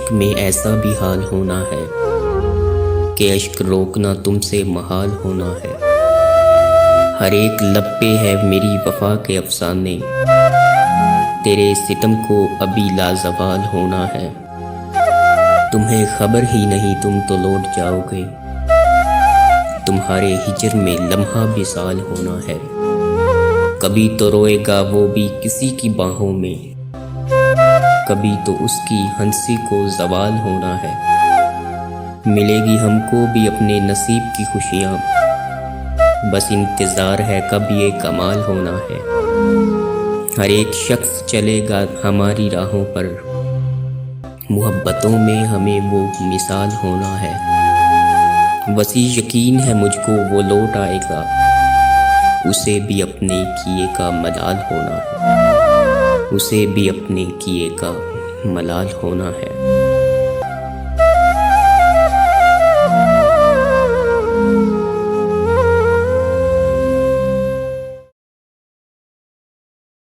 इश्क में ऐसा भी हाल होना है कि इश्क रोकना तुमसे महाल होना है। हर एक लब पे है मेरी वफा के अफसाने, तेरे सितम को अभी लाजवाल होना है। तुम्हें खबर ही नहीं तुम तो लौट जाओगे, तुम्हारे हिजर में लम्हा भी साल होना है। कभी तो रोएगा वो भी किसी की बाहों में, कभी तो उसकी हंसी को जवाल होना है। मिलेगी हमको भी अपने नसीब की खुशियाँ, बस इंतज़ार है कब ये कमाल होना है। हर एक शख्स चलेगा हमारी राहों पर, मोहब्बतों में हमें वो मिसाल होना है। वसी यकीन है मुझको वो लौट आएगा, उसे भी अपने किए का मलाल होना है, उसे भी अपने किए का मलाल होना है।